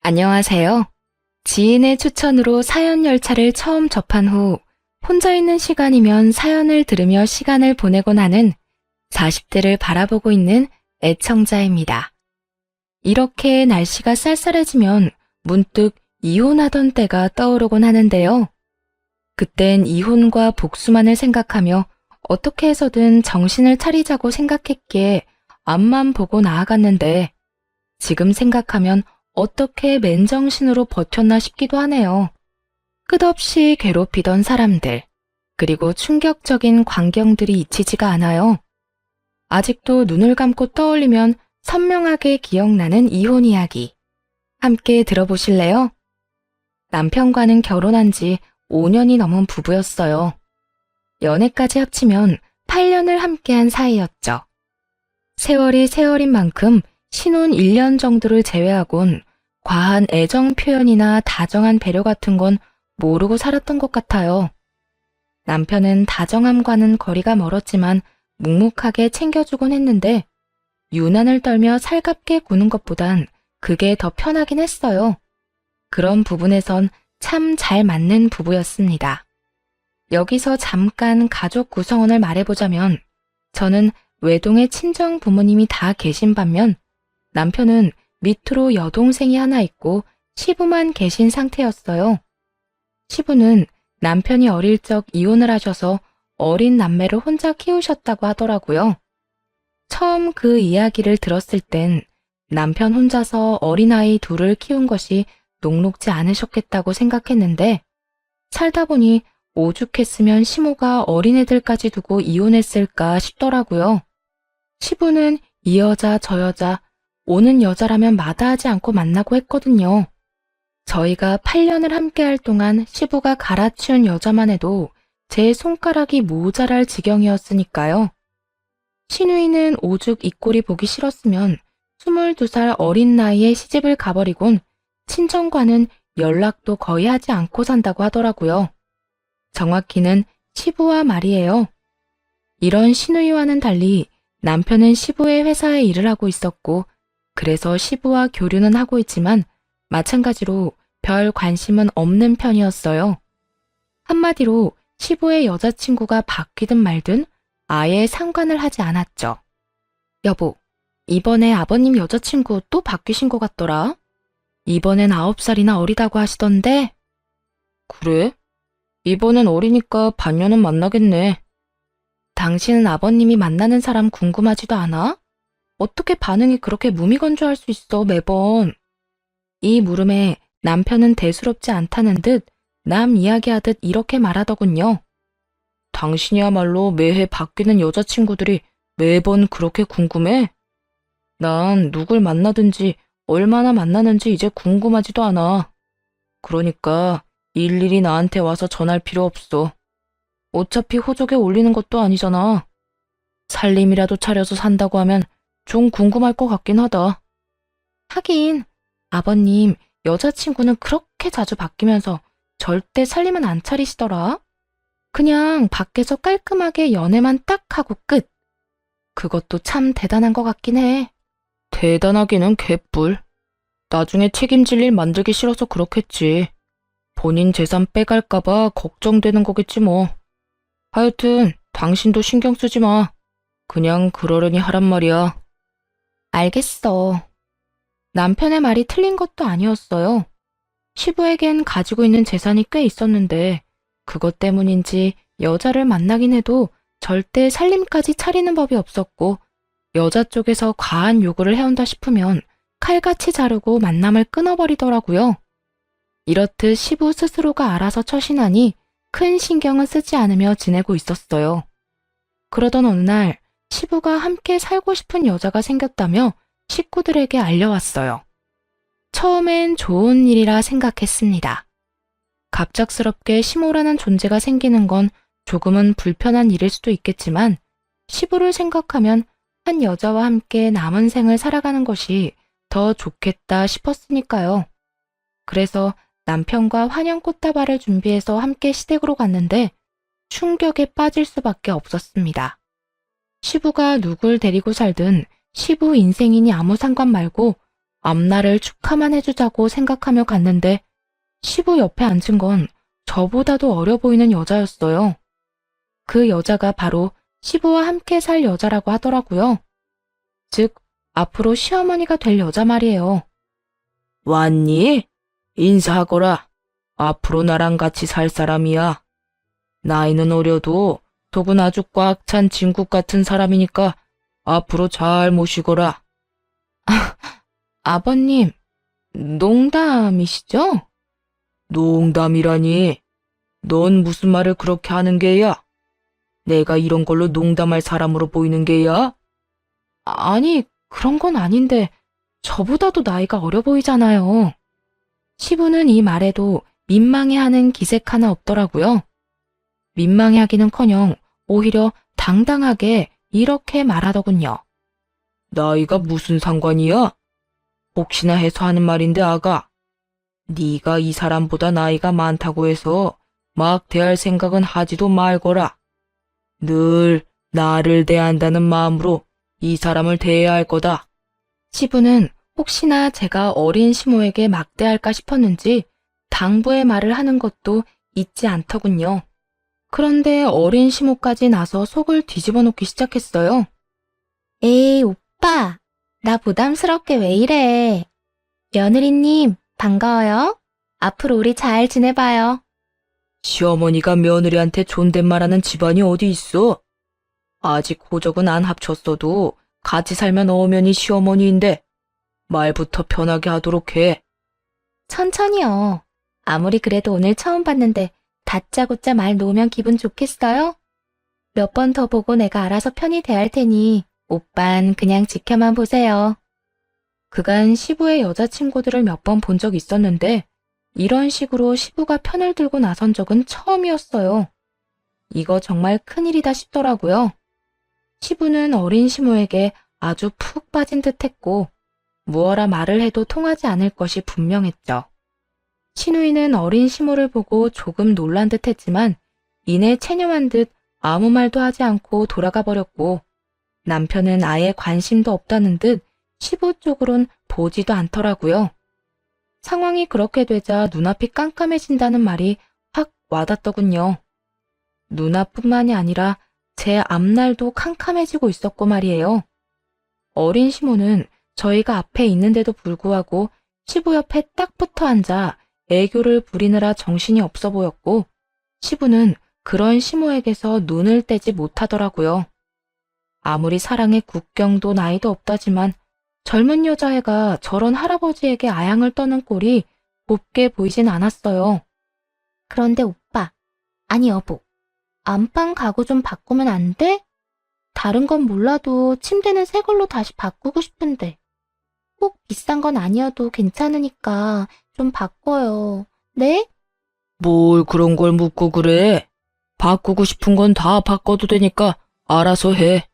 안녕하세요. 지인의 추천으로 사연 열차를 처음 접한 후 혼자 있는 시간이면 사연을 들으며 시간을 보내곤 하는 40대를 바라보고 있는 애청자입니다. 이렇게 날씨가 쌀쌀해지면 문득 이혼하던 때가 떠오르곤 하는데요. 그땐 이혼과 복수만을 생각하며 어떻게 해서든 정신을 차리자고 생각했기에 앞만 보고 나아갔는데 지금 생각하면 어떻게 맨정신으로 버텼나 싶기도 하네요. 끝없이 괴롭히던 사람들, 그리고 충격적인 광경들이 잊히지가 않아요. 아직도 눈을 감고 떠올리면 선명하게 기억나는 이혼 이야기. 함께 들어보실래요? 남편과는 결혼한 지 5년이 넘은 부부였어요. 연애까지 합치면 8년을 함께한 사이였죠. 세월이 세월인 만큼 신혼 1년 정도를 제외하곤 과한 애정 표현이나 다정한 배려 같은 건 모르고 살았던 것 같아요. 남편은 다정함과는 거리가 멀었지만 묵묵하게 챙겨주곤 했는데 유난을 떨며 살갑게 구는 것보단 그게 더 편하긴 했어요. 그런 부분에선 참 잘 맞는 부부였습니다. 여기서 잠깐 가족 구성원을 말해보자면 저는 외동의 친정 부모님이 다 계신 반면 남편은 밑으로 여동생이 하나 있고 시부만 계신 상태였어요. 시부는 남편이 어릴 적 이혼을 하셔서 어린 남매를 혼자 키우셨다고 하더라고요. 처음 그 이야기를 들었을 땐 남편 혼자서 어린아이 둘을 키운 것이 녹록지 않으셨겠다고 생각했는데 살다 보니 오죽했으면 시모가 어린애들까지 두고 이혼했을까 싶더라고요. 시부는 이 여자 저 여자 오는 여자라면 마다하지 않고 만나고 했거든요. 저희가 8년을 함께할 동안 시부가 갈아치운 여자만 해도 제 손가락이 모자랄 지경이었으니까요. 시누이는 오죽 이 꼴이 보기 싫었으면 22살 어린 나이에 시집을 가버리곤 친정과는 연락도 거의 하지 않고 산다고 하더라고요. 정확히는 시부와 말이에요. 이런 시누이와는 달리 남편은 시부의 회사에 일을 하고 있었고 그래서 시부와 교류는 하고 있지만 마찬가지로 별 관심은 없는 편이었어요. 한마디로 시부의 여자친구가 바뀌든 말든 아예 상관을 하지 않았죠. 여보, 이번에 아버님 여자친구 또 바뀌신 것 같더라. 이번엔 9살이나 어리다고 하시던데. 그래? 이번엔 어리니까 반년은 만나겠네. 당신은 아버님이 만나는 사람 궁금하지도 않아? 어떻게 반응이 그렇게 무미건조할 수 있어, 매번. 이 물음에 남편은 대수롭지 않다는 듯 남 이야기하듯 이렇게 말하더군요. 당신이야말로 매해 바뀌는 여자친구들이 매번 그렇게 궁금해? 난 누굴 만나든지 얼마나 만나는지 이제 궁금하지도 않아. 그러니까 일일이 나한테 와서 전할 필요 없어. 어차피 호적에 올리는 것도 아니잖아. 살림이라도 차려서 산다고 하면 좀 궁금할 것 같긴 하다. 하긴 아버님 여자친구는 그렇게 자주 바뀌면서 절대 살림은 안 차리시더라. 그냥 밖에서 깔끔하게 연애만 딱 하고 끝. 그것도 참 대단한 것 같긴 해. 대단하기는 개뿔. 나중에 책임질 일 만들기 싫어서 그렇겠지. 본인 재산 빼갈까봐 걱정되는 거겠지 뭐. 하여튼 당신도 신경 쓰지 마. 그냥 그러려니 하란 말이야. 알겠어. 남편의 말이 틀린 것도 아니었어요. 시부에겐 가지고 있는 재산이 꽤 있었는데 그것 때문인지 여자를 만나긴 해도 절대 살림까지 차리는 법이 없었고 여자 쪽에서 과한 요구를 해온다 싶으면 칼같이 자르고 만남을 끊어버리더라고요. 이렇듯 시부 스스로가 알아서 처신하니 큰 신경은 쓰지 않으며 지내고 있었어요. 그러던 어느 날 시부가 함께 살고 싶은 여자가 생겼다며 식구들에게 알려왔어요. 처음엔 좋은 일이라 생각했습니다. 갑작스럽게 시모라는 존재가 생기는 건 조금은 불편한 일일 수도 있겠지만 시부를 생각하면 한 여자와 함께 남은 생을 살아가는 것이 더 좋겠다 싶었으니까요. 그래서 남편과 환영 꽃다발을 준비해서 함께 시댁으로 갔는데 충격에 빠질 수밖에 없었습니다. 시부가 누굴 데리고 살든 시부 인생이니 아무 상관 말고 앞날을 축하만 해주자고 생각하며 갔는데 시부 옆에 앉은 건 저보다도 어려 보이는 여자였어요. 그 여자가 바로 시부와 함께 살 여자라고 하더라고요. 즉, 앞으로 시어머니가 될 여자 말이에요. 왔니? 인사하거라. 앞으로 나랑 같이 살 사람이야. 나이는 어려도 속은 아주 꽉 찬 진국 같은 사람이니까 앞으로 잘 모시거라. 아버님, 농담이시죠? 농담이라니. 넌 무슨 말을 그렇게 하는 게야? 내가 이런 걸로 농담할 사람으로 보이는 게야? 아니, 그런 건 아닌데 저보다도 나이가 어려 보이잖아요. 시부는 이 말에도 민망해하는 기색 하나 없더라고요. 민망해하기는커녕 오히려 당당하게 이렇게 말하더군요. 나이가 무슨 상관이야? 혹시나 해서 하는 말인데 아가. 네가 이 사람보다 나이가 많다고 해서 막 대할 생각은 하지도 말거라. 늘 나를 대한다는 마음으로 이 사람을 대해야 할 거다. 시부는 혹시나 제가 어린 시모에게 막대할까 싶었는지 당부의 말을 하는 것도 잊지 않더군요. 그런데 어린 시모까지 나서 속을 뒤집어 놓기 시작했어요. 에이, 오빠. 나 부담스럽게 왜 이래. 며느리님, 반가워요. 앞으로 우리 잘 지내봐요. 시어머니가 며느리한테 존댓말하는 집안이 어디 있어? 아직 호적은 안 합쳤어도 같이 살면 어머니 시어머니인데 말부터 편하게 하도록 해. 천천히요. 아무리 그래도 오늘 처음 봤는데 다짜고짜 말 놓으면 기분 좋겠어요? 몇 번 더 보고 내가 알아서 편히 대할 테니 오빤 그냥 지켜만 보세요. 그간 시부의 여자친구들을 몇 번 본 적 있었는데 이런 식으로 시부가 편을 들고 나선 적은 처음이었어요. 이거 정말 큰일이다 싶더라고요. 시부는 어린 시모에게 아주 푹 빠진 듯 했고 무어라 말을 해도 통하지 않을 것이 분명했죠. 시누이는 어린 시모를 보고 조금 놀란 듯 했지만 이내 체념한 듯 아무 말도 하지 않고 돌아가 버렸고 남편은 아예 관심도 없다는 듯 시부 쪽으론 보지도 않더라고요. 상황이 그렇게 되자 눈앞이 깜깜해진다는 말이 확 와닿더군요. 눈앞뿐만이 아니라 제 앞날도 캄캄해지고 있었고 말이에요. 어린 시모는 저희가 앞에 있는데도 불구하고 시부 옆에 딱 붙어 앉아 애교를 부리느라 정신이 없어 보였고 시부는 그런 시모에게서 눈을 떼지 못하더라고요. 아무리 사랑의 국경도 나이도 없다지만 젊은 여자애가 저런 할아버지에게 아양을 떠는 꼴이 곱게 보이진 않았어요. 그런데 오빠, 아니 여보, 안방 가구 좀 바꾸면 안 돼? 다른 건 몰라도 침대는 새 걸로 다시 바꾸고 싶은데. 꼭 비싼 건 아니어도 괜찮으니까 좀 바꿔요. 네? 뭘 그런 걸 묻고 그래? 바꾸고 싶은 건 다 바꿔도 되니까 알아서 해.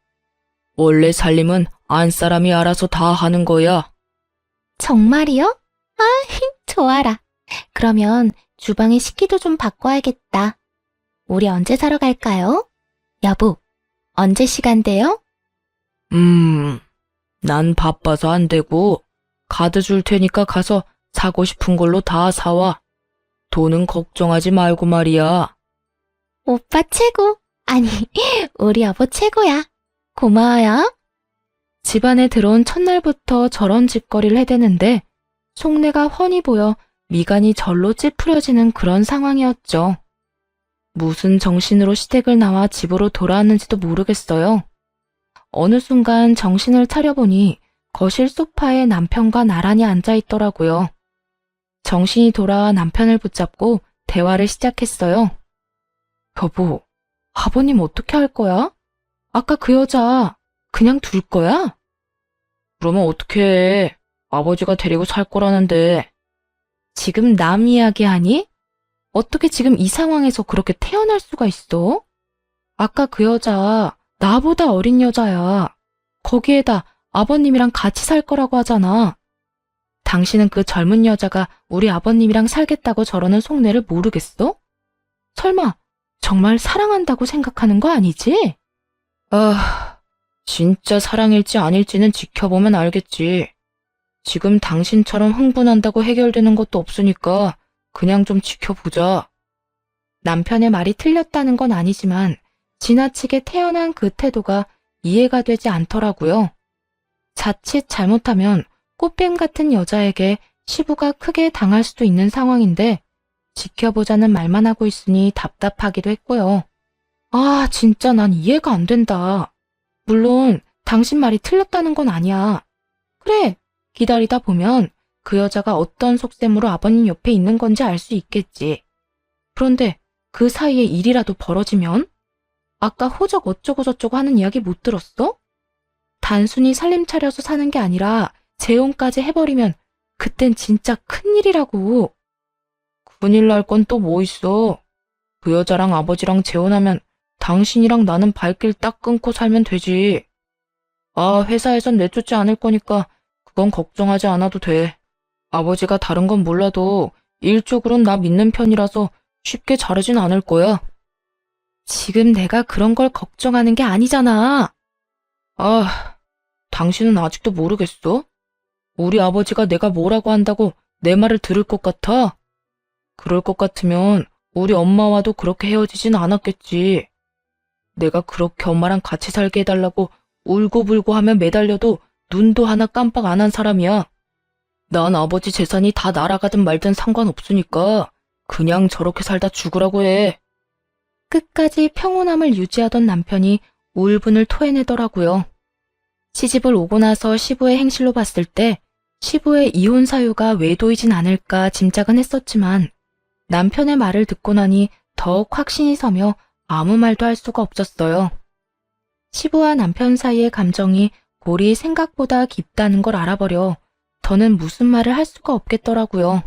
원래 살림은 안 사람이 알아서 다 하는 거야. 정말이요? 아, 좋아라. 그러면 주방에 식기도 좀 바꿔야겠다. 우리 언제 사러 갈까요? 여보, 언제 시간 돼요? 난 바빠서 안 되고 카드 줄 테니까 가서 사고 싶은 걸로 다 사와. 돈은 걱정하지 말고 말이야. 오빠 최고. 아니, 우리 여보 최고야. 고마워요. 집안에 들어온 첫날부터 저런 짓거리를 해대는데 속내가 훤히 보여 미간이 절로 찌푸려지는 그런 상황이었죠. 무슨 정신으로 시댁을 나와 집으로 돌아왔는지도 모르겠어요. 어느 순간 정신을 차려보니 거실 소파에 남편과 나란히 앉아있더라고요. 정신이 돌아 남편을 붙잡고 대화를 시작했어요. 여보, 아버님 어떻게 할 거야? 아까 그 여자 그냥 둘 거야? 그러면 어떻게 해? 아버지가 데리고 살 거라는데. 지금 남 이야기하니? 어떻게 지금 이 상황에서 그렇게 태어날 수가 있어? 아까 그 여자 나보다 어린 여자야. 거기에다 아버님이랑 같이 살 거라고 하잖아. 당신은 그 젊은 여자가 우리 아버님이랑 살겠다고 저러는 속내를 모르겠어? 설마 정말 사랑한다고 생각하는 거 아니지? 아, 진짜 사랑일지 아닐지는 지켜보면 알겠지. 지금 당신처럼 흥분한다고 해결되는 것도 없으니까 그냥 좀 지켜보자. 남편의 말이 틀렸다는 건 아니지만 지나치게 태연한 그 태도가 이해가 되지 않더라고요. 자칫 잘못하면 꽃뱀 같은 여자에게 시부가 크게 당할 수도 있는 상황인데 지켜보자는 말만 하고 있으니 답답하기도 했고요. 아, 진짜 난 이해가 안 된다. 물론 당신 말이 틀렸다는 건 아니야. 그래, 기다리다 보면 그 여자가 어떤 속셈으로 아버님 옆에 있는 건지 알 수 있겠지. 그런데 그 사이에 일이라도 벌어지면? 아까 호적 어쩌고 저쩌고 하는 이야기 못 들었어? 단순히 살림 차려서 사는 게 아니라 재혼까지 해버리면 그땐 진짜 큰일이라고. 큰일 날 건 또 뭐 있어. 그 여자랑 아버지랑 재혼하면 당신이랑 나는 발길 딱 끊고 살면 되지. 아, 회사에선 내쫓지 않을 거니까 그건 걱정하지 않아도 돼. 아버지가 다른 건 몰라도 일적으로는 나 믿는 편이라서 쉽게 자르진 않을 거야. 지금 내가 그런 걸 걱정하는 게 아니잖아. 아, 당신은 아직도 모르겠어? 우리 아버지가 내가 뭐라고 한다고 내 말을 들을 것 같아? 그럴 것 같으면 우리 엄마와도 그렇게 헤어지진 않았겠지. 내가 그렇게 엄마랑 같이 살게 해달라고 울고불고 하며 매달려도 눈도 하나 깜빡 안 한 사람이야. 난 아버지 재산이 다 날아가든 말든 상관없으니까 그냥 저렇게 살다 죽으라고 해. 끝까지 평온함을 유지하던 남편이 울분을 토해내더라고요. 시집을 오고 나서 시부의 행실로 봤을 때 시부의 이혼 사유가 외도이진 않을까 짐작은 했었지만 남편의 말을 듣고 나니 더욱 확신이 서며 아무 말도 할 수가 없었어요. 시부와 남편 사이의 감정이 골이 생각보다 깊다는 걸 알아버려 더는 무슨 말을 할 수가 없겠더라고요.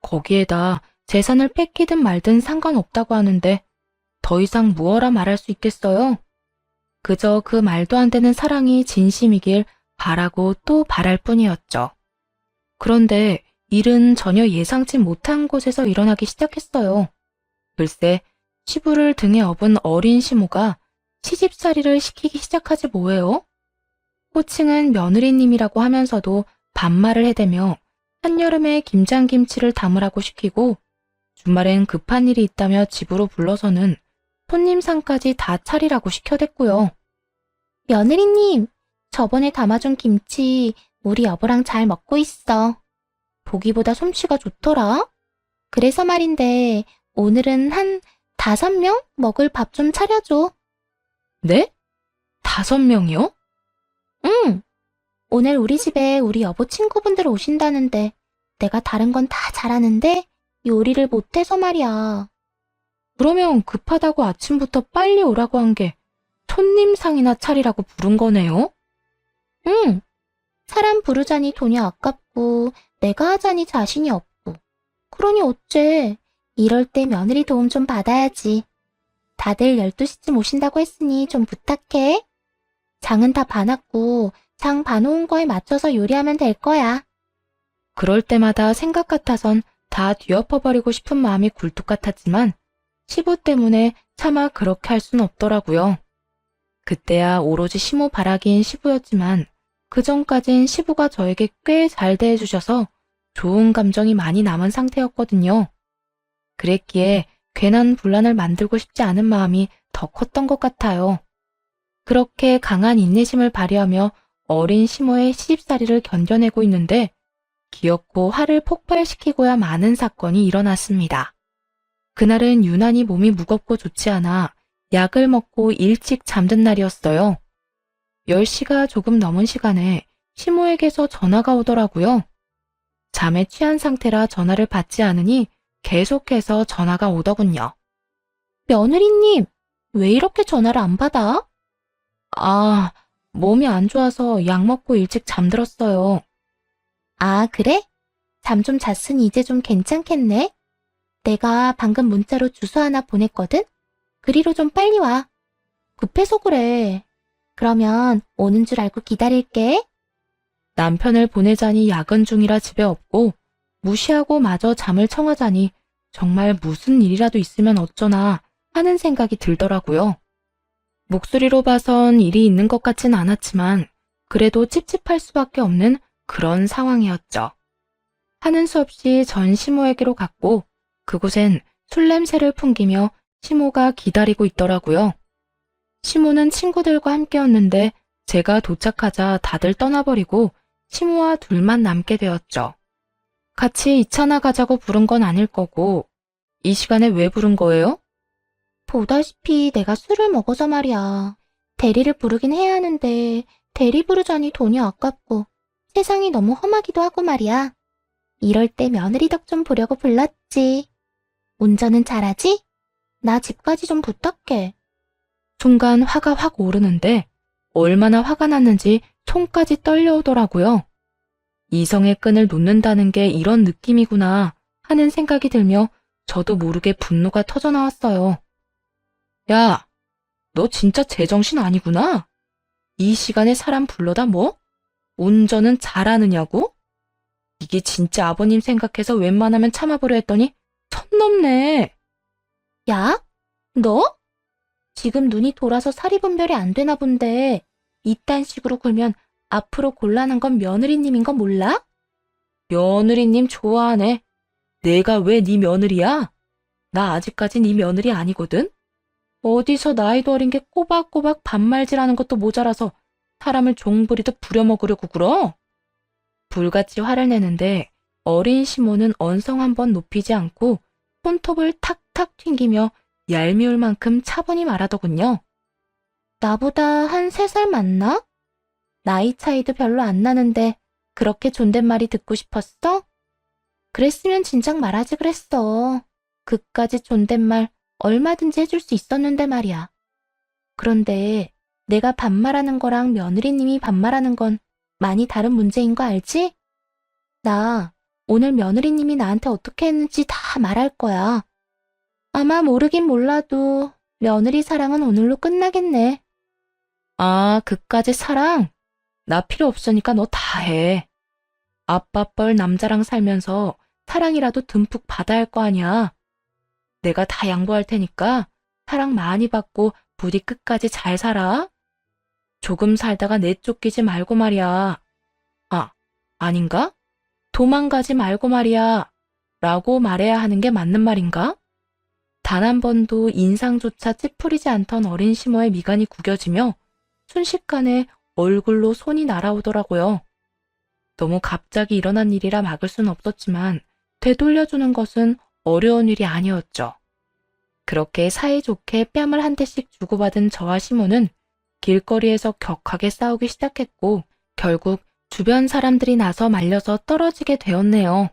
거기에다 재산을 뺏기든 말든 상관없다고 하는데 더 이상 무어라 말할 수 있겠어요? 그저 그 말도 안 되는 사랑이 진심이길 바라고 또 바랄 뿐이었죠. 그런데 일은 전혀 예상치 못한 곳에서 일어나기 시작했어요. 글쎄, 시부를 등에 업은 어린 시모가 시집살이를 시키기 시작하지 뭐예요? 호칭은 며느리님이라고 하면서도 반말을 해대며 한여름에 김장김치를 담으라고 시키고 주말엔 급한 일이 있다며 집으로 불러서는 손님상까지 다 차리라고 시켜댔고요. 며느리님, 저번에 담아준 김치 우리 여보랑 잘 먹고 있어. 보기보다 솜씨가 좋더라. 그래서 말인데 오늘은 한 5명 먹을 밥 좀 차려줘. 네? 5명이요? 응. 오늘 우리 집에 우리 여보 친구분들 오신다는데 내가 다른 건 다 잘하는데 요리를 못해서 말이야. 그러면 급하다고 아침부터 빨리 오라고 한 게 손님상이나 차리라고 부른 거네요? 응. 사람 부르자니 돈이 아깝고 내가 하자니 자신이 없고. 그러니 어째. 이럴 때 며느리 도움 좀 받아야지. 다들 12시쯤 오신다고 했으니 좀 부탁해. 장은 다 봐놨고 장 봐놓은 거에 맞춰서 요리하면 될 거야. 그럴 때마다 생각 같아선 다 뒤엎어버리고 싶은 마음이 굴뚝 같았지만 시부 때문에 차마 그렇게 할 순 없더라고요. 그때야 오로지 시모 바라기인 시부였지만 그전까진 시부가 저에게 꽤 잘 대해주셔서 좋은 감정이 많이 남은 상태였거든요. 그랬기에 괜한 분란을 만들고 싶지 않은 마음이 더 컸던 것 같아요. 그렇게 강한 인내심을 발휘하며 어린 시모의 시집살이를 견뎌내고 있는데 기어코 화를 폭발시키고야 마는 사건이 일어났습니다. 그날은 유난히 몸이 무겁고 좋지 않아 약을 먹고 일찍 잠든 날이었어요. 10시가 조금 넘은 시간에 시모에게서 전화가 오더라고요. 잠에 취한 상태라 전화를 받지 않으니 계속해서 전화가 오더군요. 며느리님, 왜 이렇게 전화를 안 받아? 아, 몸이 안 좋아서 약 먹고 일찍 잠들었어요. 아, 그래? 잠 좀 잤으니 이제 좀 괜찮겠네? 내가 방금 문자로 주소 하나 보냈거든? 그리로 좀 빨리 와. 급해서 그래. 그러면 오는 줄 알고 기다릴게. 남편을 보내자니 야근 중이라 집에 없고 무시하고 마저 잠을 청하자니 정말 무슨 일이라도 있으면 어쩌나 하는 생각이 들더라고요. 목소리로 봐선 일이 있는 것 같진 않았지만 그래도 찝찝할 수밖에 없는 그런 상황이었죠. 하는 수 없이 전 시모에게로 갔고 그곳엔 술 냄새를 풍기며 시모가 기다리고 있더라고요. 시모는 친구들과 함께였는데 제가 도착하자 다들 떠나버리고 시모와 둘만 남게 되었죠. 같이 2차나 가자고 부른 건 아닐 거고 이 시간에 왜 부른 거예요? 보다시피 내가 술을 먹어서 말이야. 대리를 부르긴 해야 하는데 대리 부르자니 돈이 아깝고 세상이 너무 험하기도 하고 말이야. 이럴 때 며느리 덕 좀 보려고 불렀지. 운전은 잘하지? 나 집까지 좀 부탁해. 순간 화가 확 오르는데 얼마나 화가 났는지 손까지 떨려오더라고요. 이성의 끈을 놓는다는 게 이런 느낌이구나 하는 생각이 들며 저도 모르게 분노가 터져나왔어요. 야, 너 진짜 제정신 아니구나? 이 시간에 사람 불러다 뭐? 운전은 잘하느냐고? 이게 진짜 아버님 생각해서 웬만하면 참아보려 했더니 선 넘네. 야? 너? 지금 눈이 돌아서 사리 분별이 안 되나 본데 이딴 식으로 굴면 앞으로 곤란한 건 며느리님인 거 몰라? 며느리님 좋아하네. 내가 왜 네 며느리야? 나 아직까지 네 며느리 아니거든? 어디서 나이도 어린 게 꼬박꼬박 반말질하는 것도 모자라서 사람을 종부리듯 부려먹으려고 굴어? 불같이 화를 내는데 어린 시모는 언성 한번 높이지 않고 손톱을 탁탁 튕기며 얄미울 만큼 차분히 말하더군요. 나보다 한 3살 많나? 나이 차이도 별로 안 나는데 그렇게 존댓말이 듣고 싶었어? 그랬으면 진작 말하지 그랬어. 그까지 존댓말 얼마든지 해줄 수 있었는데 말이야. 그런데 내가 반말하는 거랑 며느리님이 반말하는 건 많이 다른 문제인 거 알지? 나 오늘 며느리님이 나한테 어떻게 했는지 다 말할 거야. 아마 모르긴 몰라도 며느리 사랑은 오늘로 끝나겠네. 아, 그까지 사랑? 나 필요 없으니까 너 다 해. 아빠 뻘 남자랑 살면서 사랑이라도 듬뿍 받아야 할 거 아니야. 내가 다 양보할 테니까 사랑 많이 받고 부디 끝까지 잘 살아. 조금 살다가 내쫓기지 말고 말이야. 아, 아닌가? 도망가지 말고 말이야. 라고 말해야 하는 게 맞는 말인가? 단 한 번도 인상조차 찌푸리지 않던 어린 시모의 미간이 구겨지며 순식간에 얼굴로 손이 날아오더라고요. 너무 갑자기 일어난 일이라 막을 순 없었지만 되돌려주는 것은 어려운 일이 아니었죠. 그렇게 사이좋게 뺨을 한 대씩 주고받은 저와 시모는 길거리에서 격하게 싸우기 시작했고 결국 주변 사람들이 나서 말려서 떨어지게 되었네요.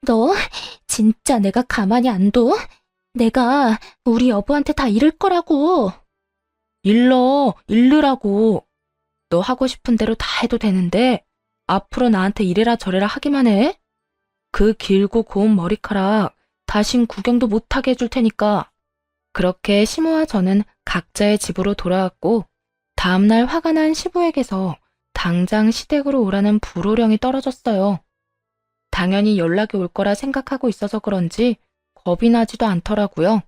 너 진짜 내가 가만히 안 둬? 내가 우리 여보한테 다 이를 거라고. 일르라고. 너 하고 싶은 대로 다 해도 되는데 앞으로 나한테 이래라 저래라 하기만 해? 그 길고 고운 머리카락 다신 구경도 못하게 해줄 테니까. 그렇게 시모와 저는 각자의 집으로 돌아왔고 다음날 화가 난 시부에게서 당장 시댁으로 오라는 불호령이 떨어졌어요. 당연히 연락이 올 거라 생각하고 있어서 그런지 겁이 나지도 않더라고요.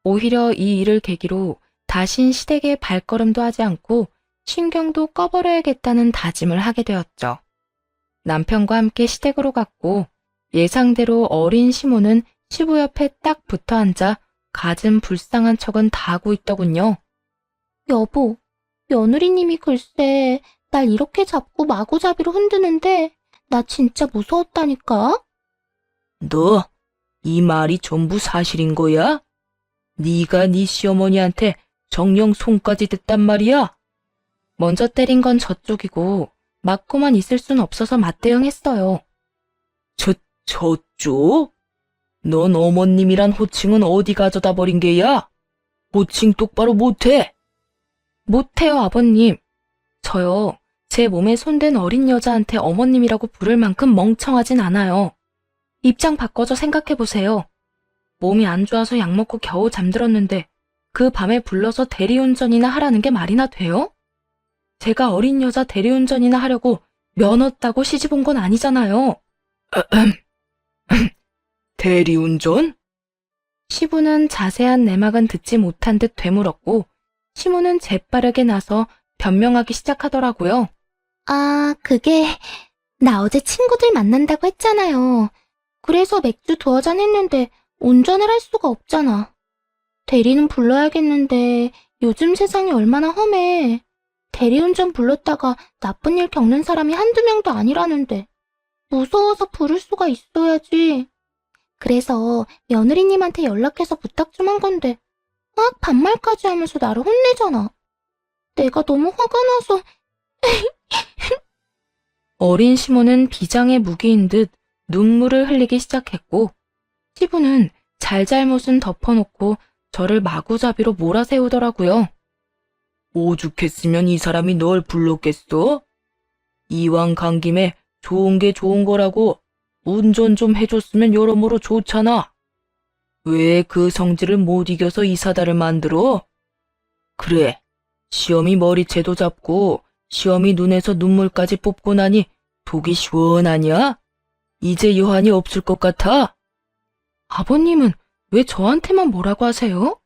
오히려 이 일을 계기로 다신 시댁에 발걸음도 하지 않고 신경도 꺼버려야겠다는 다짐을 하게 되었죠. 남편과 함께 시댁으로 갔고 예상대로 어린 시모는 시부 옆에 딱 붙어 앉아 갖은 불쌍한 척은 다 하고 있더군요. 여보, 며느리님이 글쎄 날 이렇게 잡고 마구잡이로 흔드는데 나 진짜 무서웠다니까? 너, 이 말이 전부 사실인 거야? 네가 네 시어머니한테 정녕 손까지 댔단 말이야? 먼저 때린 건 저쪽이고 맞고만 있을 순 없어서 맞대응했어요. 저쪽? 넌 어머님이란 호칭은 어디 가져다 버린 게야? 호칭 똑바로 못해? 못해요, 아버님. 저요, 제 몸에 손댄 어린 여자한테 어머님이라고 부를 만큼 멍청하진 않아요. 입장 바꿔서 생각해보세요. 몸이 안 좋아서 약 먹고 겨우 잠들었는데 그 밤에 불러서 대리운전이나 하라는 게 말이나 돼요? 제가 어린 여자 대리운전이나 하려고 면허 따고 시집 온 건 아니잖아요. 대리운전? 시부는 자세한 내막은 듣지 못한 듯 되물었고 시모는 재빠르게 나서 변명하기 시작하더라고요. 아, 그게 나 어제 친구들 만난다고 했잖아요. 그래서 맥주 2잔 했는데 운전을 할 수가 없잖아. 대리는 불러야겠는데 요즘 세상이 얼마나 험해. 대리운전 불렀다가 나쁜 일 겪는 사람이 한두 명도 아니라는데. 무서워서 부를 수가 있어야지. 그래서 며느리님한테 연락해서 부탁 좀 한 건데 막 반말까지 하면서 나를 혼내잖아. 내가 너무 화가 나서. 어린 시몬은 비장의 무기인 듯 눈물을 흘리기 시작했고, 시부는 잘잘못은 덮어놓고 저를 마구잡이로 몰아세우더라고요. 오죽했으면 이 사람이 널 불렀겠어? 이왕 간 김에 좋은 게 좋은 거라고 운전 좀 해줬으면 여러모로 좋잖아. 왜 그 성질을 못 이겨서 이 사달을 만들어? 그래, 시험이 머리채도 잡고 시험이 눈에서 눈물까지 뽑고 나니 속이 시원하냐? 이제 여한이 없을 것 같아? 아버님은 왜 저한테만 뭐라고 하세요?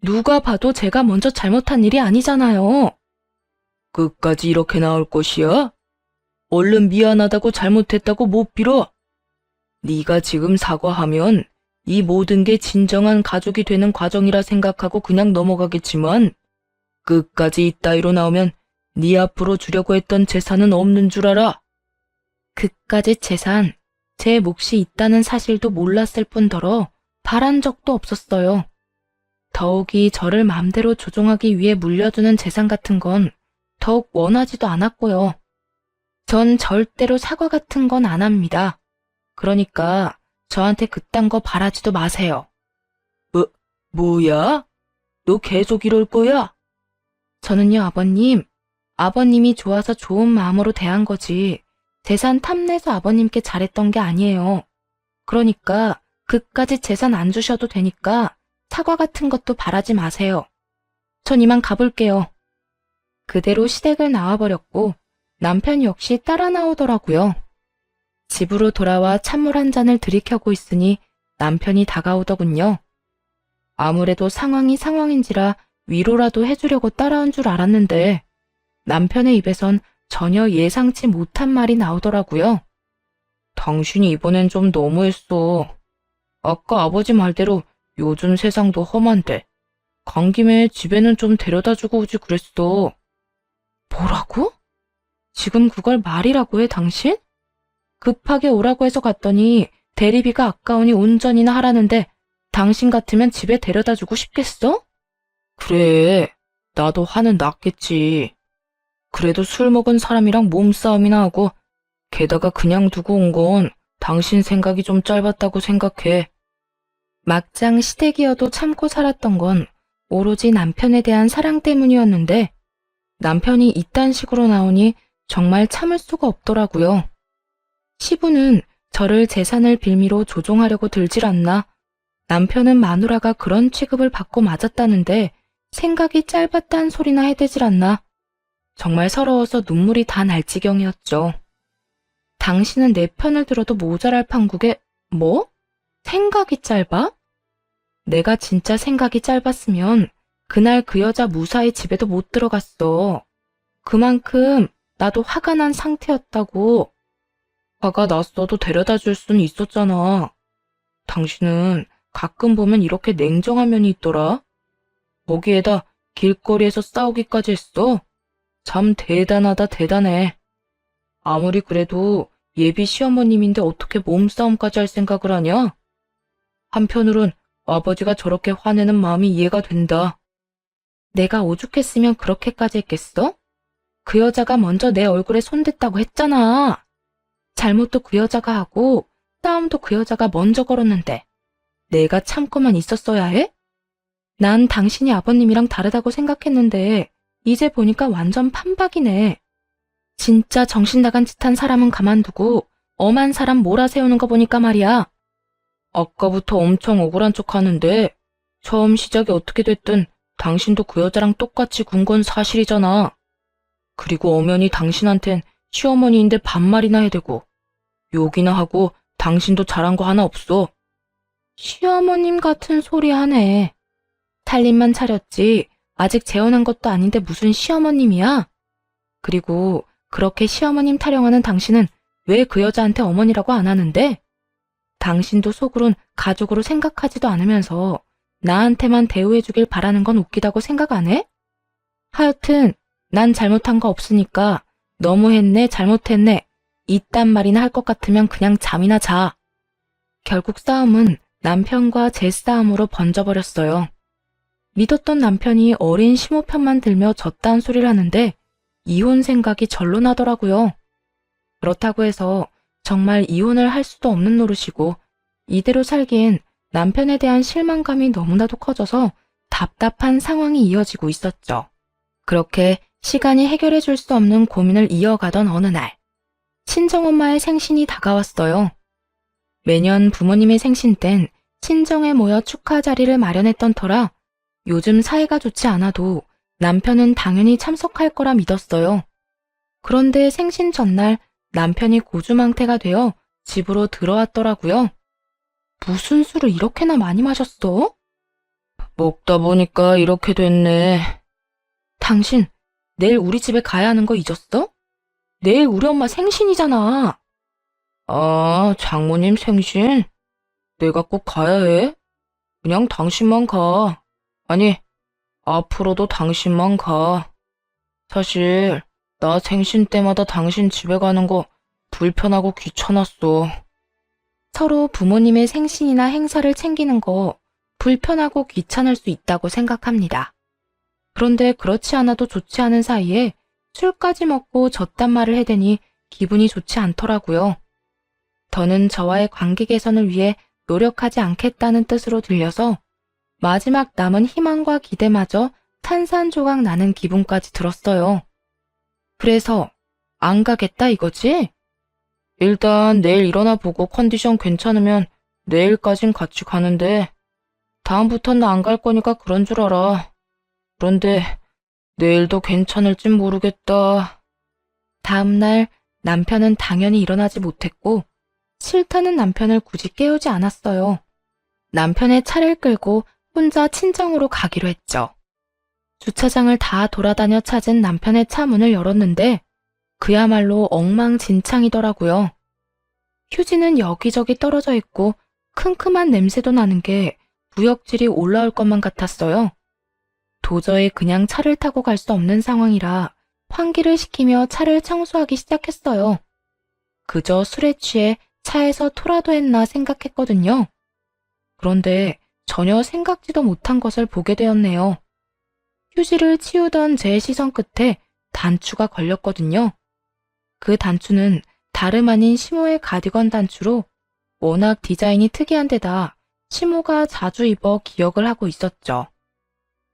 누가 봐도 제가 먼저 잘못한 일이 아니잖아요. 끝까지 이렇게 나올 것이야? 얼른 미안하다고 잘못했다고 못 빌어. 네가 지금 사과하면 이 모든 게 진정한 가족이 되는 과정이라 생각하고 그냥 넘어가겠지만 끝까지 이따위로 나오면 네 앞으로 주려고 했던 재산은 없는 줄 알아. 그까짓 재산, 제 몫이 있다는 사실도 몰랐을 뿐더러 바란 적도 없었어요. 더욱이 저를 마음대로 조종하기 위해 물려주는 재산 같은 건 더욱 원하지도 않았고요. 전 절대로 사과 같은 건 안 합니다. 그러니까 저한테 그딴 거 바라지도 마세요. 뭐야? 너 계속 이럴 거야? 저는요, 아버님이 좋아서 좋은 마음으로 대한 거지 재산 탐내서 아버님께 잘했던 게 아니에요. 그러니까 그까짓 재산 안 주셔도 되니까 사과 같은 것도 바라지 마세요. 전 이만 가볼게요. 그대로 시댁을 나와버렸고 남편 역시 따라 나오더라고요. 집으로 돌아와 찬물 한 잔을 들이켜고 있으니 남편이 다가오더군요. 아무래도 상황이 상황인지라 위로라도 해주려고 따라온 줄 알았는데 남편의 입에선 전혀 예상치 못한 말이 나오더라고요. 당신이 이번엔 좀 너무했어. 아까 아버지 말대로 요즘 세상도 험한데 간 김에 집에는 좀 데려다주고 오지 그랬어. 뭐라고? 지금 그걸 말이라고 해, 당신? 급하게 오라고 해서 갔더니 대리비가 아까우니 운전이나 하라는데 당신 같으면 집에 데려다주고 싶겠어? 그래, 나도 화는 났겠지. 그래도 술 먹은 사람이랑 몸싸움이나 하고 게다가 그냥 두고 온 건 당신 생각이 좀 짧았다고 생각해. 막장 시댁이어도 참고 살았던 건 오로지 남편에 대한 사랑 때문이었는데 남편이 이딴 식으로 나오니 정말 참을 수가 없더라고요. 시부는 저를 재산을 빌미로 조종하려고 들질 않나 남편은 마누라가 그런 취급을 받고 맞았다는데 생각이 짧았단 소리나 해대질 않나 정말 서러워서 눈물이 다 날 지경이었죠. 당신은 내 편을 들어도 모자랄 판국에 뭐? 생각이 짧아? 내가 진짜 생각이 짧았으면 그날 그 여자 무사히 집에도 못 들어갔어. 그만큼 나도 화가 난 상태였다고. 화가 났어도 데려다 줄 수는 있었잖아. 당신은 가끔 보면 이렇게 냉정한 면이 있더라. 거기에다 길거리에서 싸우기까지 했어. 참 대단하다 대단해. 아무리 그래도 예비 시어머님인데 어떻게 몸싸움까지 할 생각을 하냐? 한편으론 아버지가 저렇게 화내는 마음이 이해가 된다. 내가 오죽했으면 그렇게까지 했겠어? 그 여자가 먼저 내 얼굴에 손댔다고 했잖아. 잘못도 그 여자가 하고 싸움도 그 여자가 먼저 걸었는데 내가 참고만 있었어야 해? 난 당신이 아버님이랑 다르다고 생각했는데 이제 보니까 완전 판박이네. 진짜 정신 나간 짓 한 사람은 가만두고 엄한 사람 몰아세우는 거 보니까 말이야. 아까부터 엄청 억울한 척 하는데 처음 시작이 어떻게 됐든 당신도 그 여자랑 똑같이 군 건 사실이잖아. 그리고 엄연히 당신한텐 시어머니인데 반말이나 해대고 욕이나 하고 당신도 잘한 거 하나 없어. 시어머님 같은 소리 하네. 살림만 차렸지 아직 재혼한 것도 아닌데 무슨 시어머님이야? 그리고 그렇게 시어머님 타령하는 당신은 왜 그 여자한테 어머니라고 안 하는데? 당신도 속으론 가족으로 생각하지도 않으면서 나한테만 대우해주길 바라는 건 웃기다고 생각 안 해? 하여튼 난 잘못한 거 없으니까 너무했네, 잘못했네 이딴 말이나 할 것 같으면 그냥 잠이나 자. 결국 싸움은 남편과 제 싸움으로 번져버렸어요. 믿었던 남편이 어린 시모 편만 들며 졌다는 소리를 하는데 이혼 생각이 절로 나더라고요. 그렇다고 해서 정말 이혼을 할 수도 없는 노릇이고 이대로 살기엔 남편에 대한 실망감이 너무나도 커져서 답답한 상황이 이어지고 있었죠. 그렇게 시간이 해결해 줄 수 없는 고민을 이어가던 어느 날, 친정엄마의 생신이 다가왔어요. 매년 부모님의 생신 땐 친정에 모여 축하 자리를 마련했던 터라 요즘 사이가 좋지 않아도 남편은 당연히 참석할 거라 믿었어요. 그런데 생신 전날 남편이 고주망태가 되어 집으로 들어왔더라고요. 무슨 술을 이렇게나 많이 마셨어? 먹다 보니까 이렇게 됐네. 당신, 내일 우리 집에 가야 하는 거 잊었어? 내일 우리 엄마 생신이잖아. 아, 장모님 생신? 내가 꼭 가야 해? 그냥 당신만 가. 아니, 앞으로도 당신만 가. 사실 나 생신 때마다 당신 집에 가는 거 불편하고 귀찮았어. 서로 부모님의 생신이나 행사를 챙기는 거 불편하고 귀찮을 수 있다고 생각합니다. 그런데 그렇지 않아도 좋지 않은 사이에 술까지 먹고 졌단 말을 해대니 기분이 좋지 않더라고요. 더는 저와의 관계 개선을 위해 노력하지 않겠다는 뜻으로 들려서 마지막 남은 희망과 기대마저 산산조각 나는 기분까지 들었어요. 그래서 안 가겠다 이거지? 일단 내일 일어나 보고 컨디션 괜찮으면 내일까진 같이 가는데 다음부턴 나 안 갈 거니까 그런 줄 알아. 그런데 내일도 괜찮을진 모르겠다. 다음날 남편은 당연히 일어나지 못했고 싫다는 남편을 굳이 깨우지 않았어요. 남편의 차를 끌고 혼자 친정으로 가기로 했죠. 주차장을 다 돌아다녀 찾은 남편의 차 문을 열었는데 그야말로 엉망진창이더라고요. 휴지는 여기저기 떨어져 있고 큼큼한 냄새도 나는 게 부역질이 올라올 것만 같았어요. 도저히 그냥 차를 타고 갈 수 없는 상황이라 환기를 시키며 차를 청소하기 시작했어요. 그저 술에 취해 차에서 토라도 했나 생각했거든요. 그런데 전혀 생각지도 못한 것을 보게 되었네요. 휴지를 치우던 제 시선 끝에 단추가 걸렸거든요. 그 단추는 다름 아닌 시모의 가디건 단추로 워낙 디자인이 특이한 데다 시모가 자주 입어 기억을 하고 있었죠.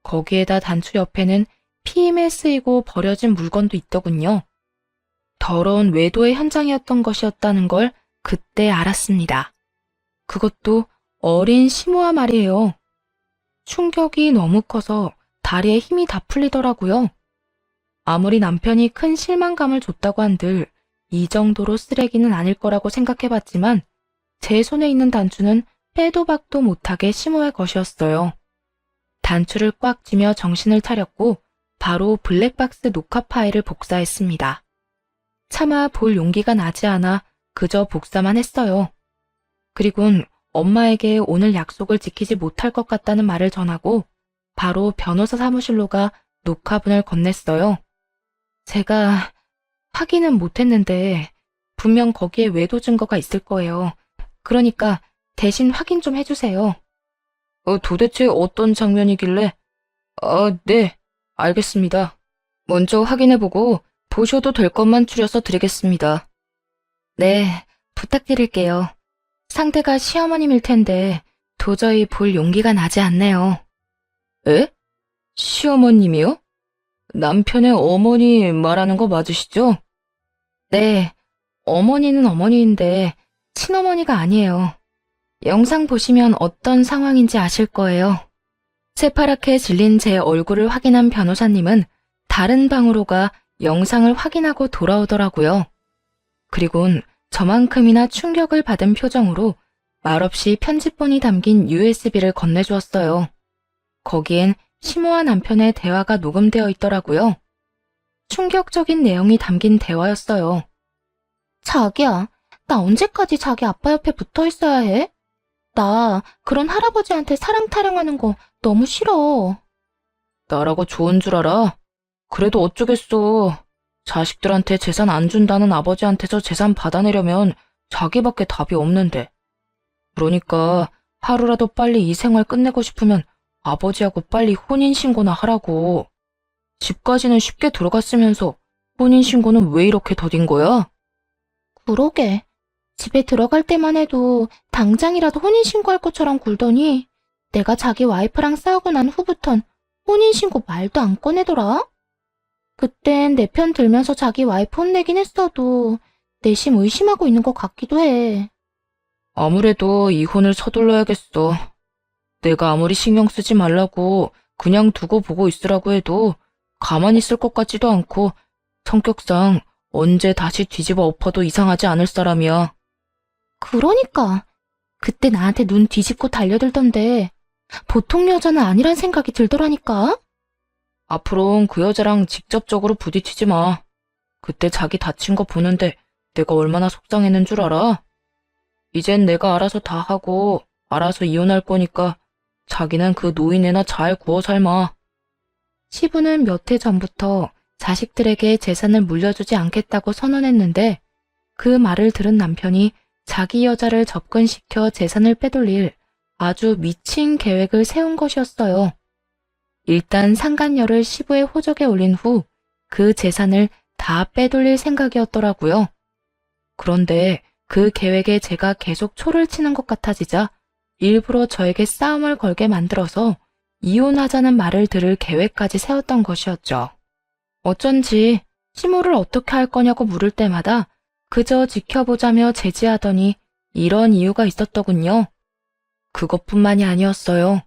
거기에다 단추 옆에는 피임에 쓰이고 버려진 물건도 있더군요. 더러운 외도의 현장이었던 것이었다는 걸 그때 알았습니다. 그것도 어린 시모아 말이에요. 충격이 너무 커서 다리에 힘이 다 풀리더라고요. 아무리 남편이 큰 실망감을 줬다고 한들 이 정도로 쓰레기는 아닐 거라고 생각해봤지만 제 손에 있는 단추는 빼도 박도 못하게 시모의 것이었어요. 단추를 꽉 쥐며 정신을 차렸고 바로 블랙박스 녹화 파일을 복사했습니다. 차마 볼 용기가 나지 않아 그저 복사만 했어요. 그리곤 엄마에게 오늘 약속을 지키지 못할 것 같다는 말을 전하고 바로 변호사 사무실로 가 녹화본을 건넸어요. 제가 확인은 못했는데 분명 거기에 외도 증거가 있을 거예요. 그러니까 대신 확인 좀 해주세요. 도대체 어떤 장면이길래? 네, 알겠습니다. 먼저 확인해보고 보셔도 될 것만 추려서 드리겠습니다. 네, 부탁드릴게요. 상대가 시어머님일 텐데 도저히 볼 용기가 나지 않네요. 에? 시어머님이요? 남편의 어머니 말하는 거 맞으시죠? 네, 어머니는 어머니인데 친어머니가 아니에요. 영상 보시면 어떤 상황인지 아실 거예요. 새파랗게 질린 제 얼굴을 확인한 변호사님은 다른 방으로 가 영상을 확인하고 돌아오더라고요. 그리곤 저만큼이나 충격을 받은 표정으로 말없이 편집본이 담긴 USB를 건네주었어요. 거기엔 시모와 남편의 대화가 녹음되어 있더라고요. 충격적인 내용이 담긴 대화였어요. 자기야, 나 언제까지 자기 아빠 옆에 붙어 있어야 해? 나 그런 할아버지한테 사랑 타령하는 거 너무 싫어. 나라고 좋은 줄 알아? 그래도 어쩌겠어. 자식들한테 재산 안 준다는 아버지한테서 재산 받아내려면 자기밖에 답이 없는데. 그러니까 하루라도 빨리 이 생활 끝내고 싶으면 아버지하고 빨리 혼인신고나 하라고. 집까지는 쉽게 들어갔으면서 혼인신고는 왜 이렇게 더딘 거야? 그러게. 집에 들어갈 때만 해도 당장이라도 혼인신고할 것처럼 굴더니 내가 자기 와이프랑 싸우고 난 후부턴 혼인신고 말도 안 꺼내더라. 그땐 내 편 들면서 자기 와이프 혼내긴 했어도 내심 의심하고 있는 것 같기도 해. 아무래도 이혼을 서둘러야겠어. 내가 아무리 신경 쓰지 말라고 그냥 두고 보고 있으라고 해도 가만히 있을 것 같지도 않고 성격상 언제 다시 뒤집어 엎어도 이상하지 않을 사람이야. 그러니까 그때 나한테 눈 뒤집고 달려들던데 보통 여자는 아니란 생각이 들더라니까. 앞으로는 그 여자랑 직접적으로 부딪히지 마. 그때 자기 다친 거 보는데 내가 얼마나 속상했는 줄 알아? 이젠 내가 알아서 다 하고 알아서 이혼할 거니까 자기는 그 노인네나 잘 구워 삶아. 시부는 몇 해 전부터 자식들에게 재산을 물려주지 않겠다고 선언했는데 그 말을 들은 남편이 자기 여자를 접근시켜 재산을 빼돌릴 아주 미친 계획을 세운 것이었어요. 일단 상간녀를 시부의 호적에 올린 후 그 재산을 다 빼돌릴 생각이었더라고요. 그런데 그 계획에 제가 계속 초를 치는 것 같아지자 일부러 저에게 싸움을 걸게 만들어서 이혼하자는 말을 들을 계획까지 세웠던 것이었죠. 어쩐지 시모를 어떻게 할 거냐고 물을 때마다 그저 지켜보자며 제지하더니 이런 이유가 있었더군요. 그것뿐만이 아니었어요.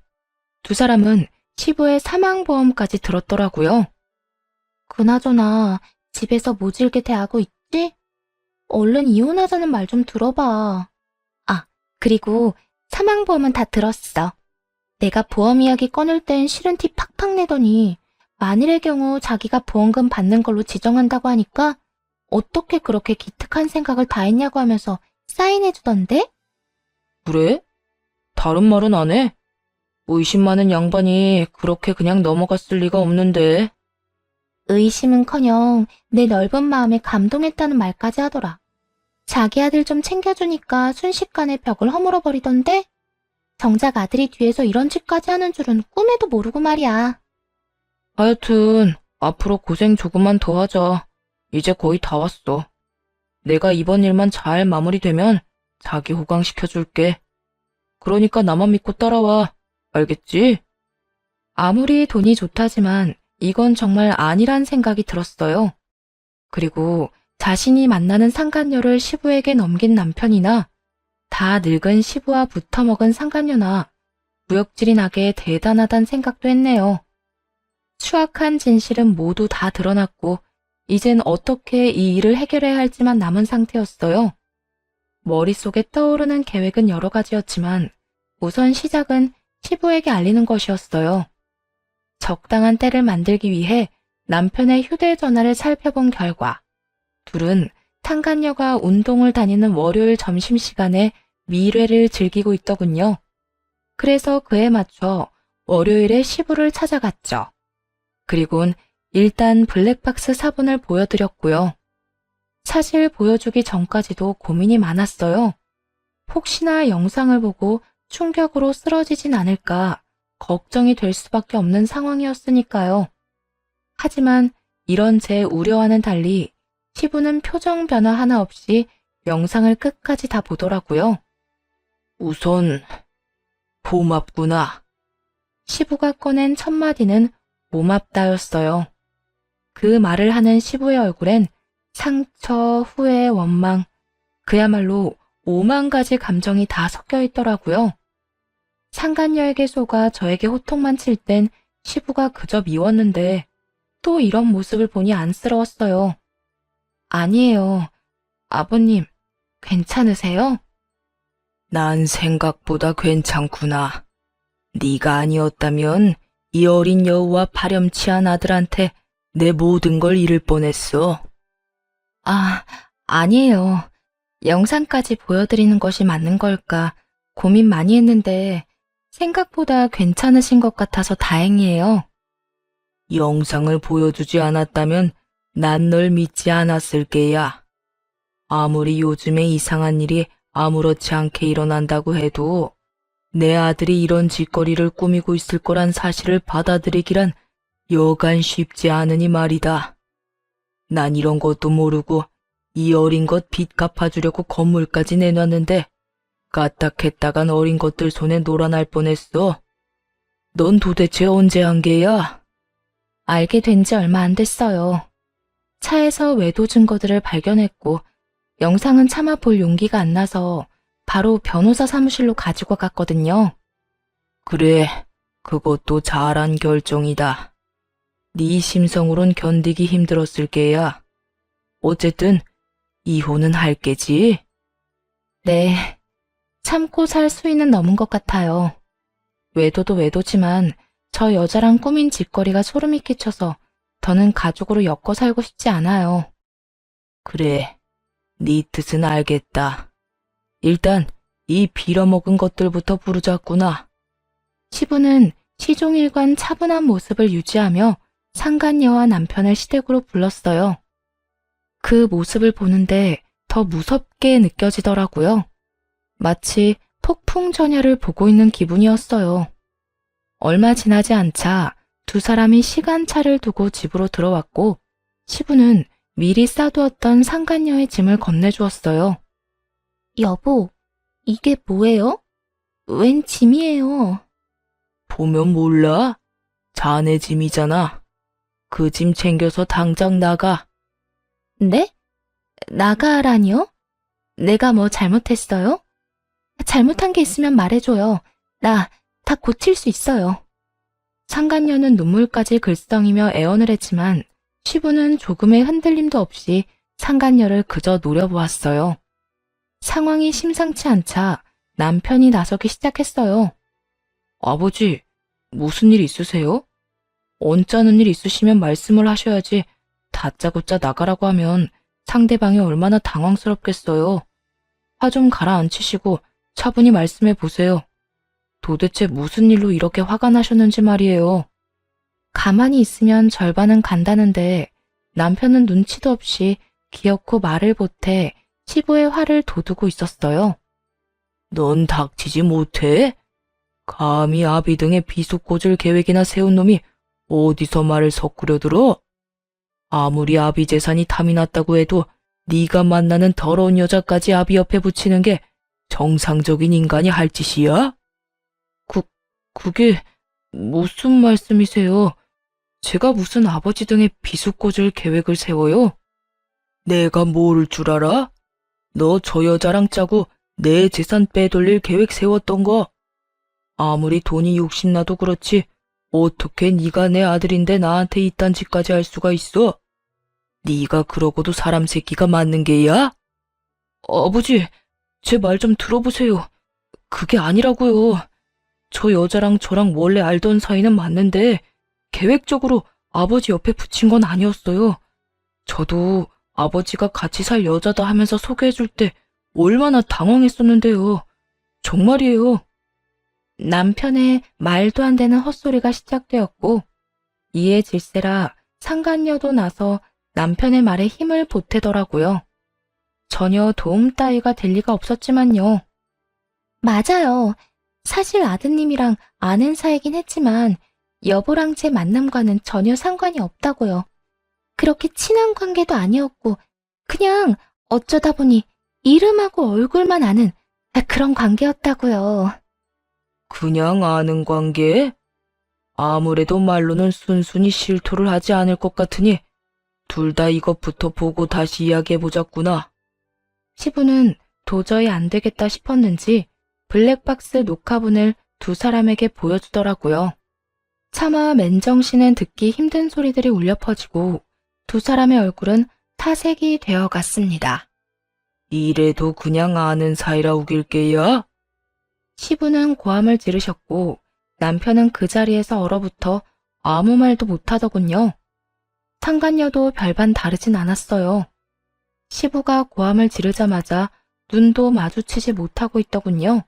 두 사람은 시부의 사망보험까지 들었더라고요. 그나저나 집에서 모질게 대하고 있지? 얼른 이혼하자는 말 좀 들어봐. 아, 그리고 사망보험은 다 들었어. 내가 보험 이야기 꺼낼 땐 싫은 티 팍팍 내더니 만일의 경우 자기가 보험금 받는 걸로 지정한다고 하니까 어떻게 그렇게 기특한 생각을 다 했냐고 하면서 사인해주던데? 그래? 다른 말은 안 해? 의심 많은 양반이 그렇게 그냥 넘어갔을 리가 없는데. 의심은커녕 내 넓은 마음에 감동했다는 말까지 하더라. 자기 아들 좀 챙겨주니까 순식간에 벽을 허물어버리던데? 정작 아들이 뒤에서 이런 짓까지 하는 줄은 꿈에도 모르고 말이야. 하여튼 앞으로 고생 조금만 더 하자. 이제 거의 다 왔어. 내가 이번 일만 잘 마무리되면 자기 호강시켜줄게. 그러니까 나만 믿고 따라와. 알겠지? 아무리 돈이 좋다지만 이건 정말 아니란 생각이 들었어요. 그리고 자신이 만나는 상간녀를 시부에게 넘긴 남편이나 다 늙은 시부와 붙어먹은 상간녀나 구역질이 나게 대단하단 생각도 했네요. 추악한 진실은 모두 다 드러났고 이젠 어떻게 이 일을 해결해야 할지만 남은 상태였어요. 머릿속에 떠오르는 계획은 여러 가지였지만 우선 시작은 시부에게 알리는 것이었어요. 적당한 때를 만들기 위해 남편의 휴대전화를 살펴본 결과 둘은 상간녀가 운동을 다니는 월요일 점심시간에 미래를 즐기고 있더군요. 그래서 그에 맞춰 월요일에 시부를 찾아갔죠. 그리곤 일단 블랙박스 사본을 보여드렸고요. 사실 보여주기 전까지도 고민이 많았어요. 혹시나 영상을 보고 충격으로 쓰러지진 않을까 걱정이 될 수밖에 없는 상황이었으니까요. 하지만 이런 제 우려와는 달리 시부는 표정 변화 하나 없이 영상을 끝까지 다 보더라고요. 우선 고맙구나. 시부가 꺼낸 첫 마디는 고맙다였어요. 그 말을 하는 시부의 얼굴엔 상처, 후회, 원망, 그야말로 5만 가지 감정이 다 섞여 있더라고요. 상간녀에게 속아 저에게 호통만 칠 땐 시부가 그저 미웠는데 또 이런 모습을 보니 안쓰러웠어요. 아니에요. 아버님, 괜찮으세요? 난 생각보다 괜찮구나. 네가 아니었다면 이 어린 여우와 파렴치한 아들한테 내 모든 걸 잃을 뻔했어. 아, 아니에요. 영상까지 보여드리는 것이 맞는 걸까 고민 많이 했는데 생각보다 괜찮으신 것 같아서 다행이에요. 영상을 보여주지 않았다면 난 널 믿지 않았을 게야. 아무리 요즘에 이상한 일이 아무렇지 않게 일어난다고 해도 내 아들이 이런 짓거리를 꾸미고 있을 거란 사실을 받아들이기란 여간 쉽지 않으니 말이다. 난 이런 것도 모르고 이 어린 것 빚 갚아주려고 건물까지 내놨는데 까딱했다간 어린 것들 손에 놀아날 뻔했어. 넌 도대체 언제 한 게야? 알게 된 지 얼마 안 됐어요. 차에서 외도 증거들을 발견했고 영상은 차마 볼 용기가 안 나서 바로 변호사 사무실로 가지고 갔거든요. 그래, 그것도 잘한 결정이다. 네 심성으론 견디기 힘들었을 게야. 어쨌든 이혼은 할 게지? 네, 참고 살 수위는 넘은 것 같아요. 외도도 외도지만 저 여자랑 꾸민 짓거리가 소름이 끼쳐서 더는 가족으로 엮어 살고 싶지 않아요. 그래, 네 뜻은 알겠다. 일단 이 빌어먹은 것들부터 부르자꾸나. 시부는 시종일관 차분한 모습을 유지하며 상간녀와 남편을 시댁으로 불렀어요. 그 모습을 보는데 더 무섭게 느껴지더라고요. 마치 폭풍 전야를 보고 있는 기분이었어요. 얼마 지나지 않자 두 사람이 시간차를 두고 집으로 들어왔고 시부는 미리 싸두었던 상간녀의 짐을 건네주었어요. 여보, 이게 뭐예요? 웬 짐이에요? 보면 몰라? 자네 짐이잖아. 그 짐 챙겨서 당장 나가. 네? 나가라니요? 내가 뭐 잘못했어요? 잘못한 게 있으면 말해줘요. 나 다 고칠 수 있어요. 상간녀는 눈물까지 글썽이며 애원을 했지만 시부는 조금의 흔들림도 없이 상간녀를 그저 노려보았어요. 상황이 심상치 않자 남편이 나서기 시작했어요. 아버지, 무슨 일 있으세요? 언짢은 일 있으시면 말씀을 하셔야지 다짜고짜 나가라고 하면 상대방이 얼마나 당황스럽겠어요. 화 좀 가라앉히시고 차분히 말씀해 보세요. 도대체 무슨 일로 이렇게 화가 나셨는지 말이에요. 가만히 있으면 절반은 간다는데 남편은 눈치도 없이 기어코 말을 보태 시부의 화를 돋우고 있었어요. 넌 닥치지 못해? 감히 아비 등의 비속 꽂을 계획이나 세운 놈이 어디서 말을 섞으려 들어? 아무리 아비 재산이 탐이 났다고 해도 네가 만나는 더러운 여자까지 아비 옆에 붙이는 게 정상적인 인간이 할 짓이야? 그게 무슨 말씀이세요? 제가 무슨 아버지 등의 비속 꽂을 계획을 세워요? 내가 모를 줄 알아? 너 저 여자랑 짜고 내 재산 빼돌릴 계획 세웠던 거. 아무리 돈이 욕심나도 그렇지 어떻게 네가 내 아들인데 나한테 이딴 짓까지 할 수가 있어? 네가 그러고도 사람 새끼가 맞는 게야? 아버지, 제 말 좀 들어보세요. 그게 아니라고요. 저 여자랑 저랑 원래 알던 사이는 맞는데 계획적으로 아버지 옆에 붙인 건 아니었어요. 저도 아버지가 같이 살 여자다 하면서 소개해줄 때 얼마나 당황했었는데요. 정말이에요. 남편의 말도 안 되는 헛소리가 시작되었고 이에 질세라 상간녀도 나서 남편의 말에 힘을 보태더라고요. 전혀 도움 따위가 될 리가 없었지만요. 맞아요. 사실 아드님이랑 아는 사이긴 했지만 여보랑 제 만남과는 전혀 상관이 없다고요. 그렇게 친한 관계도 아니었고 그냥 어쩌다 보니 이름하고 얼굴만 아는 그런 관계였다고요. 그냥 아는 관계? 아무래도 말로는 순순히 실토를 하지 않을 것 같으니 둘 다 이것부터 보고 다시 이야기해보자꾸나. 시부는 도저히 안 되겠다 싶었는지 블랙박스 녹화본을 두 사람에게 보여주더라고요. 차마 맨정신은 듣기 힘든 소리들이 울려 퍼지고 두 사람의 얼굴은 타색이 되어 갔습니다. 이래도 그냥 아는 사이라 우길 게야? 시부는 고함을 지르셨고 남편은 그 자리에서 얼어붙어 아무 말도 못하더군요. 상간녀도 별반 다르진 않았어요. 시부가 고함을 지르자마자 눈도 마주치지 못하고 있더군요.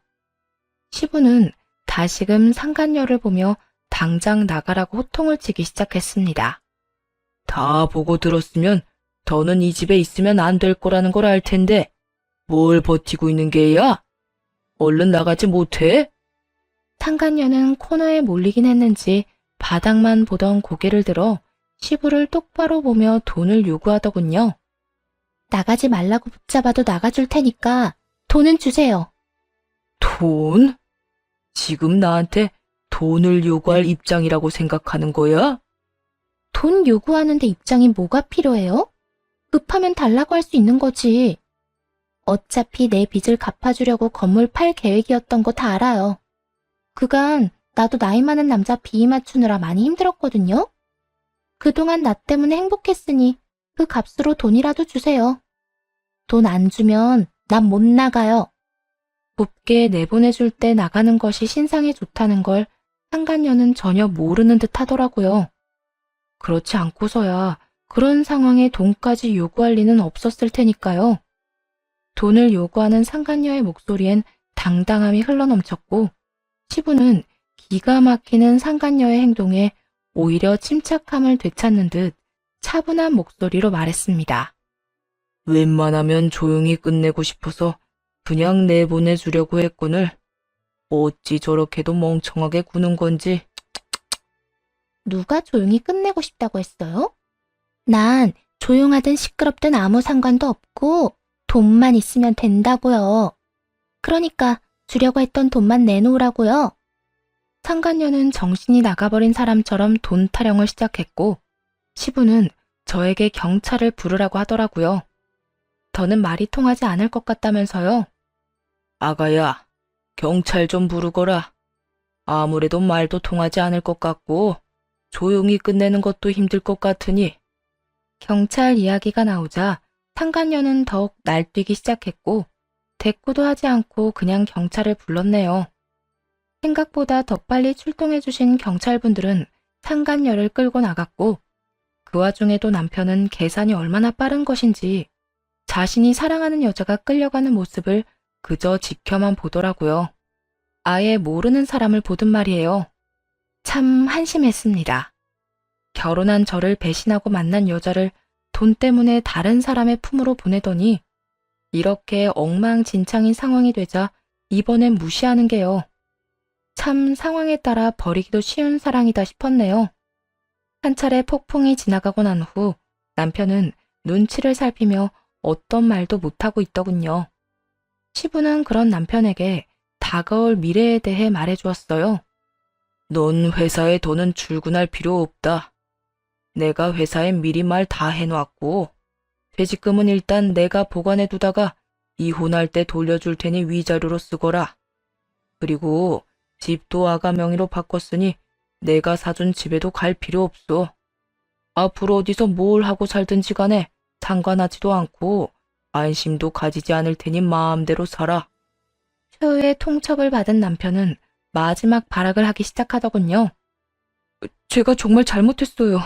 시부는 다시금 상간녀를 보며 당장 나가라고 호통을 치기 시작했습니다. 다 보고 들었으면 더는 이 집에 있으면 안 될 거라는 걸 알 텐데 뭘 버티고 있는 게야? 얼른 나가지 못해? 상간녀는 코너에 몰리긴 했는지 바닥만 보던 고개를 들어 시부를 똑바로 보며 돈을 요구하더군요. 나가지 말라고 붙잡아도 나가줄 테니까 돈은 주세요. 돈? 지금 나한테 돈을 요구할 입장이라고 생각하는 거야? 돈 요구하는데 입장이 뭐가 필요해요? 급하면 달라고 할 수 있는 거지. 어차피 내 빚을 갚아주려고 건물 팔 계획이었던 거 다 알아요. 그간 나도 나이 많은 남자 비위 맞추느라 많이 힘들었거든요. 그동안 나 때문에 행복했으니 그 값으로 돈이라도 주세요. 돈 안 주면 난 못 나가요. 곱게 내보내줄 때 나가는 것이 신상에 좋다는 걸 상간녀는 전혀 모르는 듯 하더라고요. 그렇지 않고서야 그런 상황에 돈까지 요구할 리는 없었을 테니까요. 돈을 요구하는 상간녀의 목소리엔 당당함이 흘러넘쳤고 시부는 기가 막히는 상간녀의 행동에 오히려 침착함을 되찾는 듯 차분한 목소리로 말했습니다. 웬만하면 조용히 끝내고 싶어서 그냥 내보내주려고 했거늘 어찌 저렇게도 멍청하게 구는 건지. 누가 조용히 끝내고 싶다고 했어요? 난 조용하든 시끄럽든 아무 상관도 없고 돈만 있으면 된다고요. 그러니까 주려고 했던 돈만 내놓으라고요. 상간녀는 정신이 나가버린 사람처럼 돈 타령을 시작했고 시부는 저에게 경찰을 부르라고 하더라고요. 더는 말이 통하지 않을 것 같다면서요. 아가야, 경찰 좀 부르거라. 아무래도 말도 통하지 않을 것 같고 조용히 끝내는 것도 힘들 것 같으니. 경찰 이야기가 나오자 상간녀는 더욱 날뛰기 시작했고 대꾸도 하지 않고 그냥 경찰을 불렀네요. 생각보다 더 빨리 출동해주신 경찰분들은 상간녀를 끌고 나갔고 그 와중에도 남편은 계산이 얼마나 빠른 것인지 자신이 사랑하는 여자가 끌려가는 모습을 그저 지켜만 보더라고요. 아예 모르는 사람을 보든 말이에요. 참 한심했습니다. 결혼한 저를 배신하고 만난 여자를 돈 때문에 다른 사람의 품으로 보내더니 이렇게 엉망진창인 상황이 되자 이번엔 무시하는 게요. 참 상황에 따라 버리기도 쉬운 사랑이다 싶었네요. 한 차례 폭풍이 지나가고 난 후 남편은 눈치를 살피며 어떤 말도 못하고 있더군요. 시부는 그런 남편에게 다가올 미래에 대해 말해주었어요. 넌 회사에 더는 출근할 필요 없다. 내가 회사에 미리 말 다 해놨고 퇴직금은 일단 내가 보관해두다가 이혼할 때 돌려줄 테니 위자료로 쓰거라. 그리고 집도 아가 명의로 바꿨으니 내가 사준 집에도 갈 필요 없어. 앞으로 어디서 뭘 하고 살든지 간에 상관하지도 않고 안심도 가지지 않을 테니 마음대로 살아. 최후의 통첩을 받은 남편은 마지막 발악을 하기 시작하더군요. 제가 정말 잘못했어요.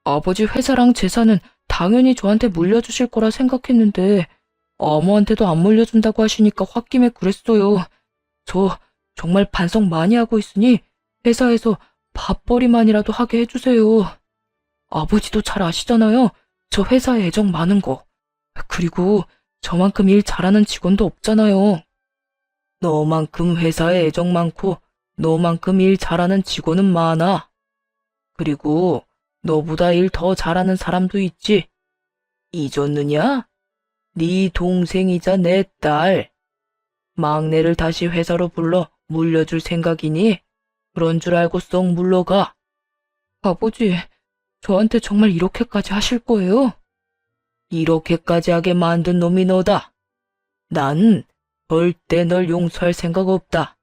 아버지 회사랑 재산은 당연히 저한테 물려주실 거라 생각했는데 아무한테도 안 물려준다고 하시니까 홧김에 그랬어요. 저 정말 반성 많이 하고 있으니 회사에서 밥벌이만이라도 하게 해주세요. 아버지도 잘 아시잖아요. 저 회사에 애정 많은 거. 그리고 저만큼 일 잘하는 직원도 없잖아요. 너만큼 회사에 애정 많고 너만큼 일 잘하는 직원은 많아. 그리고 너보다 일 더 잘하는 사람도 있지. 잊었느냐? 네 동생이자 내 딸. 막내를 다시 회사로 불러 물려줄 생각이니 그런 줄 알고 쏙 물러가. 아버지, 저한테 정말 이렇게까지 하실 거예요? 이렇게까지 하게 만든 놈이 너다. 난 절대 널 용서할 생각 없다.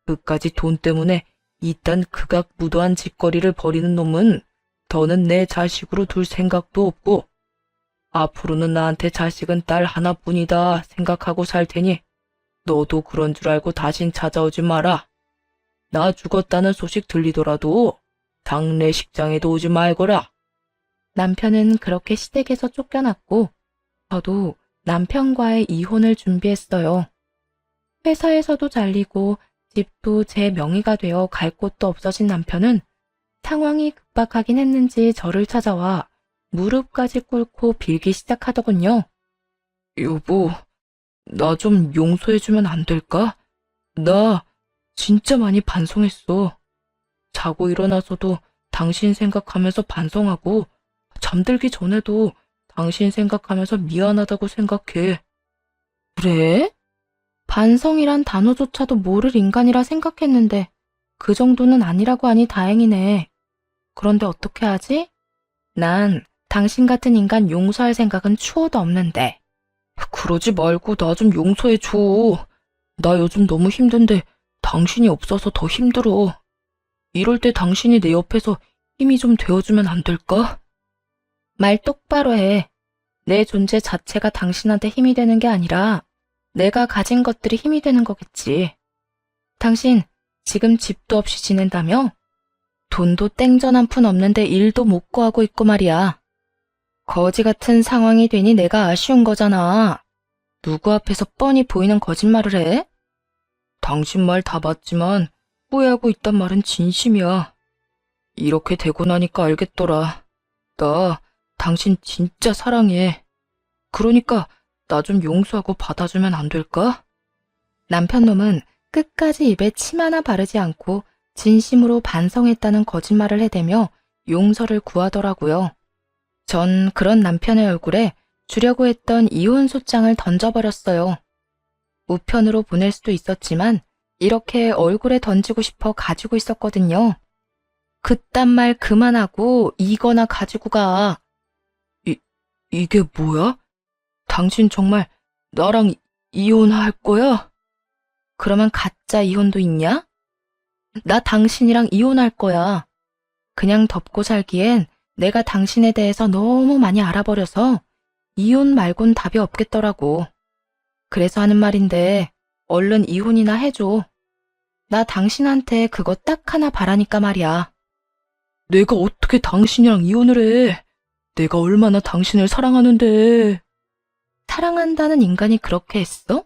그까지 돈 때문에 이딴 극악무도한 짓거리를 벌이는 놈은 더는 내 자식으로 둘 생각도 없고 앞으로는 나한테 자식은 딸 하나뿐이다 생각하고 살 테니 너도 그런 줄 알고 다신 찾아오지 마라. 나 죽었다는 소식 들리더라도 장례식장에도 오지 말거라. 남편은 그렇게 시댁에서 쫓겨났고 저도 남편과의 이혼을 준비했어요. 회사에서도 잘리고 집도 제 명의가 되어 갈 곳도 없어진 남편은 상황이 급박하긴 했는지 저를 찾아와 무릎까지 꿇고 빌기 시작하더군요. 여보, 나 좀 용서해주면 안 될까? 나 진짜 많이 반성했어. 자고 일어나서도 당신 생각하면서 반성하고 잠들기 전에도 당신 생각하면서 미안하다고 생각해. 그래? 반성이란 단어조차도 모를 인간이라 생각했는데 그 정도는 아니라고 하니 다행이네. 그런데 어떻게 하지? 난 당신 같은 인간 용서할 생각은 추호도 없는데. 그러지 말고 나 좀 용서해줘. 나 요즘 너무 힘든데 당신이 없어서 더 힘들어. 이럴 때 당신이 내 옆에서 힘이 좀 되어주면 안 될까? 말 똑바로 해. 내 존재 자체가 당신한테 힘이 되는 게 아니라 내가 가진 것들이 힘이 되는 거겠지. 당신 지금 집도 없이 지낸다며? 돈도 땡전 한 푼 없는데 일도 못 구하고 있고 말이야. 거지 같은 상황이 되니 내가 아쉬운 거잖아. 누구 앞에서 뻔히 보이는 거짓말을 해? 당신 말 다 맞지만 후회하고 있단 말은 진심이야. 이렇게 되고 나니까 알겠더라. 나 당신 진짜 사랑해. 그러니까 나 좀 용서하고 받아주면 안 될까? 남편 놈은 끝까지 입에 침 하나 바르지 않고 진심으로 반성했다는 거짓말을 해대며 용서를 구하더라고요. 전 그런 남편의 얼굴에 주려고 했던 이혼 소장을 던져버렸어요. 우편으로 보낼 수도 있었지만 이렇게 얼굴에 던지고 싶어 가지고 있었거든요. 그딴 말 그만하고 이거나 가지고 가. 이게 뭐야? 당신 정말 나랑 이혼할 거야? 그러면 가짜 이혼도 있냐? 나 당신이랑 이혼할 거야. 그냥 덮고 살기엔 내가 당신에 대해서 너무 많이 알아버려서 이혼 말곤 답이 없겠더라고. 그래서 하는 말인데 얼른 이혼이나 해줘. 나 당신한테 그거 딱 하나 바라니까 말이야. 내가 어떻게 당신이랑 이혼을 해? 내가 얼마나 당신을 사랑하는데. 사랑한다는 인간이 그렇게 했어?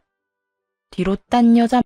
뒤로 딴 여자